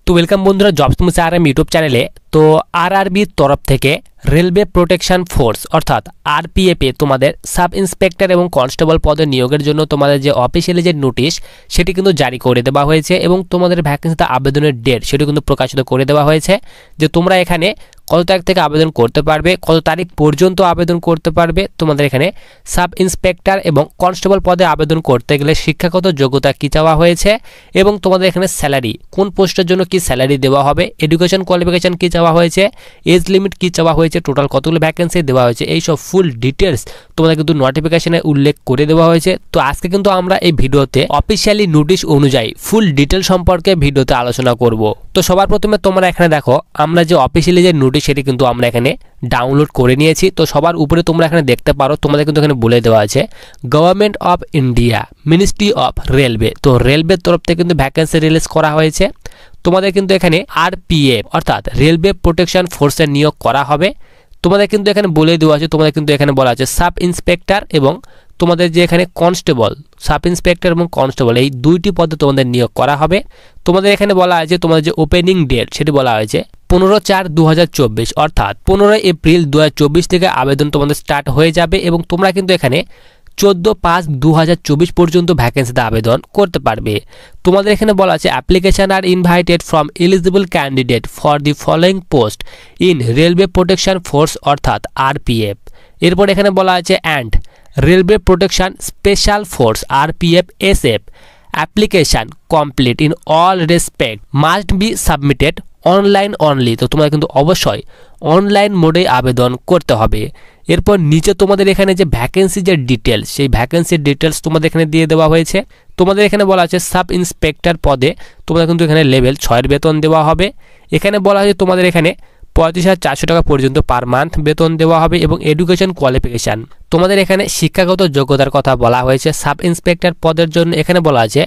তো ওয়েলকাম বন্ধুরা jobs মুসে RM YouTube চ্যানেলে। তো আরআরবির তরফ থেকে রেলওয়ে প্রোটেকশন ফোর্স অর্থাৎ আরপিএফ এ তোমাদের সাব ইন্সপেক্টর এবং কনস্টেবল পদে নিয়োগের জন্য তোমাদের যে অফিসিয়ালি যে নোটিশ সেটি কিন্তু জারি করে দেওয়া হয়েছে এবং তোমাদের ভ্যাকেন্সিতে আবেদনের ডেট সেটি কিন্তু প্রকাশিত করে দেওয়া হয়েছে যে তোমরা এখানে কত তারিখ থেকে আবেদন করতে পারবে, কত তারিখ পর্যন্ত আবেদন করতে পারবে। তোমাদের এখানে সাব ইন্সপেক্টর এবং কনস্টেবল পদে আবেদন করতে গেলে শিক্ষাগত যোগ্যতা কী চাওয়া হয়েছে এবং তোমাদের এখানে স্যালারি কোন পোস্টের জন্য কি স্যালারি দেওয়া হবে, এডুকেশন কোয়ালিফিকেশন কী চাওয়া হয়েছে, এজ লিমিট কী চাওয়া হয়েছে, টোটাল কতগুলো ভ্যাকেন্সি দেওয়া হয়েছে, এইসব ফুল ডিটেলস তোমাদের কিন্তু নোটিফিকেশনে উল্লেখ করে দেওয়া হয়েছে। তো আজকে কিন্তু আমরা এই ভিডিওতে অফিসিয়ালি নোটিশ অনুযায়ী ফুল ডিটেল সম্পর্কে ভিডিওতে আলোচনা করব। তো সবার প্রথমে তোমরা এখানে দেখো আমরা যে অফিসিয়ালি যে নোটিশ সেটি কিন্তু আমরা এখানে ডাউনলোড করে নিয়েছি। তো সবার উপরে তোমরা এখানে দেখতে পারো তোমাদের কিন্তু এখানে বলে দেওয়া আছে government of India ministry of railway. তো রেলওয়ের তরফ থেকে কিন্তু ভ্যাকেন্সি রিলিজ করা হয়েছে। তোমাদের কিন্তু এখানে আরপিএফ অর্থাৎ রেলওয়ে প্রোটেকশন ফোর্সের নিয়োগ করা হবে। তোমাদের কিন্তু এখানে বলে দেওয়া আছে, তোমাদের কিন্তু এখানে বলা আছে সাব ইন্সপেক্টর এবং তোমাদের যে এখানে কনস্টেবল, সাব ইন্সপেক্টর এবং কনস্টেবল এই দুইটি পদে তোমাদের নিয়োগ করা হবে। তোমাদের এখানে বলা আছে তোমাদের যে ওপেনিং ডেট সেটি বলা হয়েছে 15/4/2024 অর্থাৎ 15 এপ্রিল 2024 থেকে আবেদন তোমাদের স্টার্ট হয়ে যাবে এবং তোমরা কিন্তু এখানে 14/5/2024 পর্যন্ত ভ্যাকেন্সিতে আবেদন করতে পারবে। তোমাদের এখানে বলা আছে application are invited from eligible candidate for the following post in Railway Protection Force অর্থাৎ আরপিএফ। এরপর এখানে বলা আছে and Railway Protection Special Force RPF SF application complete in all respect must be submitted online only. তো তোমাদের কিন্তু অবশ্যই online মোডে আবেদন করতে হবে। এরপর নিচে তোমাদের এখানে যে ভ্যাকেন্সি যে ডিটেলস সেই ভ্যাকেন্সির ডিটেলস তোমাদের এখানে দিয়ে দেওয়া হয়েছে। তোমাদের এখানে বলা আছে সাব ইন্সপেক্টর পদে তোমাদের কিন্তু এখানে লেভেল 6 বেতন দেওয়া হবে। এখানে বলা হয়েছে তোমাদের এখানে 35,400 টাকা পর্যন্ত পার মান্থ বেতন দেওয়া হবে এবং এডুকেশন কোয়ালিফিকেশান তোমাদের এখানে শিক্ষাগত যোগ্যতার কথা বলা হয়েছে। সাব ইন্সপেক্টর পদের জন্য এখানে বলা আছে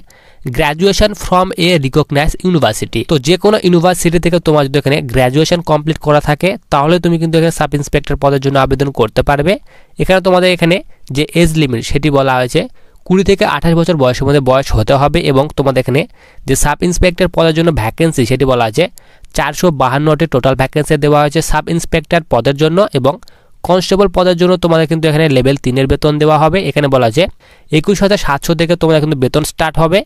graduation from a recognised university. তো যে কোনো ইউনিভার্সিটি থেকে তোমার যদি এখানে গ্র্যাজুয়েশন কমপ্লিট করা থাকে তাহলে তুমি কিন্তু এখানে সাব ইন্সপেক্টর পদের জন্য আবেদন করতে পারবে। এখানে তোমাদের এখানে যে এজ লিমিট সেটি বলা হয়েছে 20 থেকে 28 বছর বয়সের মধ্যে বয়স হতে হবে এবং তোমাদের এখানে যে সাব ইন্সপেক্টর পদের জন্য ভ্যাকেন্সি সেটি বলা আছে 452টি টোটাল ভ্যাকেন্সি দেওয়া হয়েছে সাব ইন্সপেক্টর পদের জন্য এবং কনস্টেবল পদের জন্য তোমাদের কিন্তু এখানে লেভেল 3 বেতন দেওয়া হবে। এখানে বলা আছে 21,700 থেকে তোমাদের কিন্তু বেতন স্টার্ট হবে।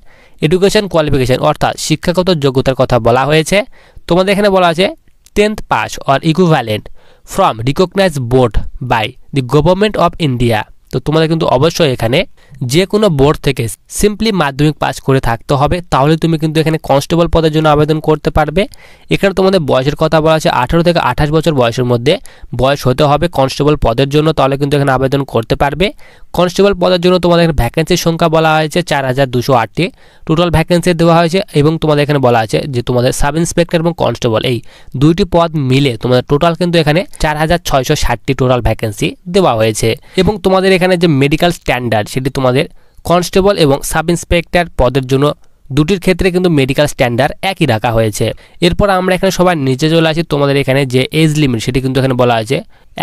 এডুকেশন কোয়ালিফিকেশন অর্থাৎ শিক্ষাগত যোগ্যতার কথা বলা হয়েছে। তোমাদের এখানে বলা আছে 10th pass or equivalent from recognised board by the Government of India. তো তোমাদের কিন্তু অবশ্যই এখানে যে কোনো বোর্ড থেকে সিম্পলি মাধ্যমিক পাস করে থাকতে হবে, তাহলে তুমি কিন্তু এখানে কনস্টেবল পদের জন্য আবেদন করতে পারবে। এখানে তোমাদের বয়সের কথা বলা আছে 18 থেকে 28 বছর বয়সের মধ্যে বয়স হতে হবে কনস্টেবল পদের জন্য, তাহলে কিন্তু এখানে আবেদন করতে পারবে। কনস্টেবল পদের জন্য তোমাদের এখানে ভ্যাকেন্সির সংখ্যা বলা হয়েছে 4,208টি টোটাল ভ্যাকেন্সি দেওয়া হয়েছে এবং তোমাদের এখানে বলা আছে যে তোমাদের সাব ইন্সপেক্টর এবং কনস্টেবল এই দুইটি পদ মিলে তোমাদের টোটাল কিন্তু এখানে 4,660টি টোটাল ভ্যাকেন্সি দেওয়া হয়েছে এবং তোমাদের এখানে যে মেডিকেল স্ট্যান্ডার্ড সেটি তোমাদের কনস্টেবল এবং সাব ইন্সপেক্টর পদের জন্য দুটির ক্ষেত্রে কিন্তু মেডিকেল স্ট্যান্ডার্ড একই রাখা হয়েছে। এরপর আমরা এখানে সবাই নিচে চলে আসি। তোমাদের এখানে যে এজ লিমিট সেটি কিন্তু এখানে বলা আছে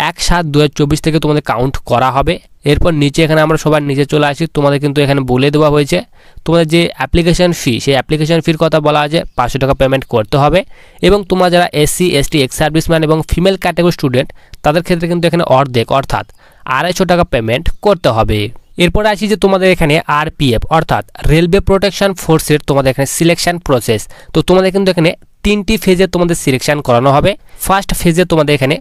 1/7/2024 থেকে তোমাদের কাউন্ট করা হবে। এরপর নিচে এখানে আমরা সবার নিচে চলে আসি। তোমাদের কিন্তু এখানে বলে দেওয়া হয়েছে তোমাদের যে অ্যাপ্লিকেশন ফি সেই অ্যাপ্লিকেশন ফির কথা বলা আছে 500 টাকা পেমেন্ট করতে হবে এবং তোমরা যারা SC ST এক্স সার্ভিসম্যান এবং ফিমেল ক্যাটাগরি স্টুডেন্ট তাদের ক্ষেত্রে কিন্তু এখানে অর্ধেক অর্থাৎ 250 টাকা পেমেন্ট করতে হবে। এরপর আসি যে তোমাদের এখানে আরপিএফ অর্থাৎ রেলওয়ে প্রোটেকশন ফোর্সের তোমাদের এখানে সিলেকশন প্রসেস। তো তোমাদের কিন্তু এখানে 3টি ফেজে তোমাদের সিলেকশন করানো হবে। ফার্স্ট ফেজে তোমাদের এখানে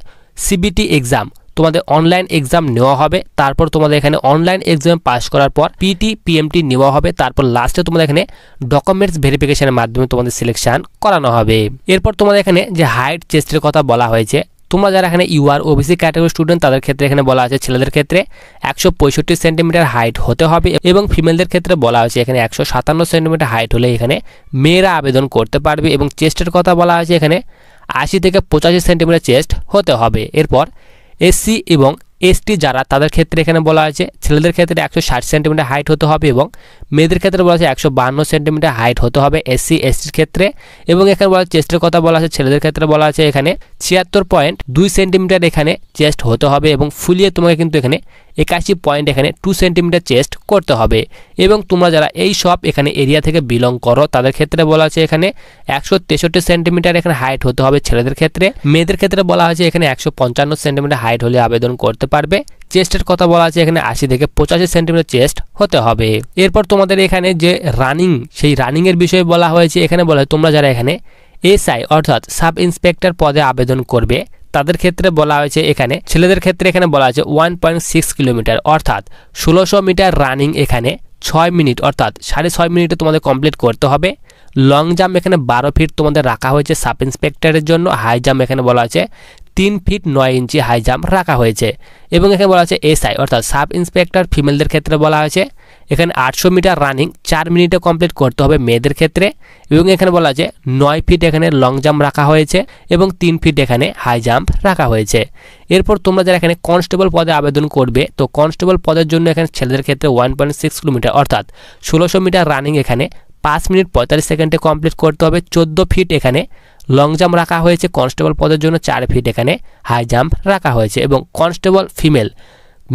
সিবিটি এক্সাম তোমাদের অনলাইন এক্সাম নেওয়া হবে। তারপর তোমাদের এখানে অনলাইন এক্সাম পাস করার পর পিটি পিএমটি নেওয়া হবে। তারপর লাস্টে তোমাদের এখানে ডকুমেন্টস ভেরিফিকেশনের মাধ্যমে তোমাদের সিলেকশন করানো হবে। এরপর তোমাদের এখানে যে হাইট চেস্টের কথা বলা হয়েছে, তোমরা যারা এখানে ইউআর ওবিসি ক্যাটাগরি স্টুডেন্ট তাদের ক্ষেত্রে এখানে বলা আছে ছেলেদের ক্ষেত্রে 165 সেন্টিমিটার হাইট হতে হবে এবং ফিমেলদের ক্ষেত্রে বলা হয়েছে এখানে 157 সেন্টিমিটার হাইট হলে এখানে মেয়েরা আবেদন করতে পারবে এবং চেস্টের কথা বলা হয়েছে এখানে 80 থেকে 85 সেন্টিমিটার চেস্ট হতে হবে। এরপর SC এবং ST যারা তাদের ক্ষেত্রে এখানে বলা হয়েছে ছেলেদের ক্ষেত্রে 160 সেন্টিমিটার হাইট হতে হবে এবং মেয়েদের ক্ষেত্রে বলা আছে 152 সেন্টিমিটার হাইট হতে হবে SC STর ক্ষেত্রে এবং এখানে বলা চেস্টের কথা বলা আছে ছেলেদের ক্ষেত্রে বলা আছে এখানে 76.2 সেন্টিমিটার এখানে চেস্ট হতে হবে এবং ফুলিয়ে তোমাকে কিন্তু এখানে 81 পয়েন্ট এখানে 2 সেন্টিমিটার চেস্ট করতে হবে। এবং তোমরা যারা এই সব এখানে এরিয়া থেকে বিলং করো তাদের ক্ষেত্রে বলা আছে এখানে 163 সেন্টিমিটার এখানে হাইট হতে হবে ছেলেদের ক্ষেত্রে। মেয়েদের ক্ষেত্রে বলা হয়েছে এখানে 155 সেন্টিমিটার হাইট হলে আবেদন করতে পারবে। চেস্টের কথা বলা আছে এখানে 80 থেকে 85 সেন্টিমিটার চেস্ট হতে হবে। এরপর তোমাদের এখানে যে রানিং, সেই রানিং এর বিষয়ে বলা হয়েছে এখানে বলা হয় তোমরা যারা এখানে এসআই অর্থাৎ সাব ইন্সপেক্টর পদে আবেদন করবে তাদের ক্ষেত্রে বলা হয়েছে এখানে ছেলেদের ক্ষেত্রে এখানে বলা আছে 1.6 কিলোমিটার অর্থাৎ 1600 মিটার রানিং এখানে 6 মিনিট অর্থাৎ 6.5 মিনিটে তোমাদের কমপ্লিট করতে হবে। লং জাম্প এখানে 12 ফিট তোমাদের রাখা হয়েছে সাব ইন্সপেক্টরের জন্য। হাই জাম্প এখানে বলা আছে 3 ফিট 9 ইঞ্চি হাই জাম্প রাখা হয়েছে। এবং এখানে বলা আছে এসআই অর্থাৎ সাব ইন্সপেক্টর ফিমেলদের ক্ষেত্রে বলা হয়েছে এখানে 800 মিটার রানিং 4 মিনিটে কমপ্লিট করতে হবে মেয়েদের ক্ষেত্রে। এবং এখানে বলা আছে 9 ফিট এখানে লং জাম্প রাখা হয়েছে এবং 3 ফিট এখানে হাই জাম্প রাখা হয়েছে। এরপর তোমরা যারা এখানে কনস্টেবল পদে আবেদন করবে তো কনস্টেবল পদের জন্য এখানে ছেলেদের ক্ষেত্রে 1.6 কিলোমিটার অর্থাৎ 1600 মিটার রানিং এখানে 5 মিনিট 45 সেকেন্ডে কমপ্লিট করতে হবে। 14 ফিট এখানে লং জাম্প রাখা হয়েছে কনস্টেবল পদের জন্য, 4 ফিট এখানে হাই জাম্প রাখা হয়েছে। এবং কনস্টেবল ফিমেল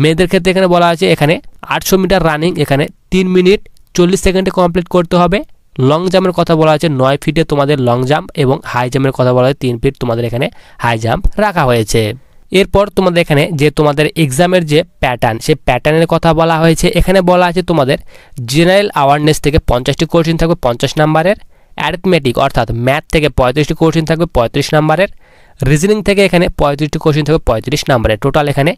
মেয়েদের ক্ষেত্রে এখানে বলা আছে এখানে 800 মিটার রানিং এখানে 3 মিনিট 40 সেকেন্ডে কমপ্লিট করতে হবে। লং জাম্পের কথা বলা আছে 9 ফিটে তোমাদের লং জাম্প এবং হাই জাম্পের কথা বলা আছে 3 ফিট তোমাদের এখানে হাই জাম্প রাখা হয়েছে। এরপর তোমাদের এখানে যে তোমাদের এক্সামের যে প্যাটার্ন সেই প্যাটার্নের কথা বলা হয়েছে এখানে বলা আছে তোমাদের জেনারেল অ্যাওয়ারনেস থেকে 50টি কোশ্চেন থাকবে 50 নাম্বারের, অ্যারিথমেটিক অর্থাৎ ম্যাথ থেকে 35টি কোশ্চেন থাকবে 35 নাম্বারের, রিজনিং থেকে এখানে 35টি কোশ্চেন থাকবে 35 নাম্বারের। টোটাল এখানে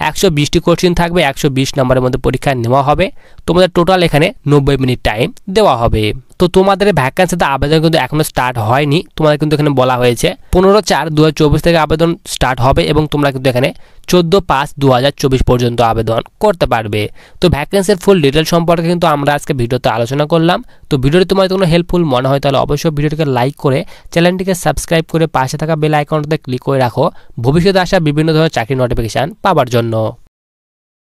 120টি কোশ্চেন থাকবে, 120 নাম্বারের মধ্যে পরীক্ষা নেওয়া হবে। তোমাদের টোটাল এখানে 90 মিনিট টাইম দেওয়া হবে। তো তোমাদের ভ্যাকেন্সিতে আবেদন কিন্তু এখনো স্টার্ট হয়নি। তোমাদের কিন্তু এখানে বলা হয়েছে 15/4/2024 থেকে আবেদন স্টার্ট হবে এবং তোমরা কিন্তু এখানে 14/5/2024 পর্যন্ত আবেদন করতে পারবে। তো ভ্যাকেন্সির ফুল ডিটেল সম্পর্কে কিন্তু আমরা আজকে ভিডিওতে আলোচনা করলাম। তো ভিডিওটি তোমাদের কোনো হেল্পফুল মনে হয় তাহলে অবশ্যই ভিডিওটিকে লাইক করে চ্যানেলটিকে সাবস্ক্রাইব করে পাশে থাকা বেল আইকনটাতে ক্লিক করে রাখো ভবিষ্যতে আসা বিভিন্ন ধরনের চাকরির নোটিফিকেশান পাওয়ার জন্য।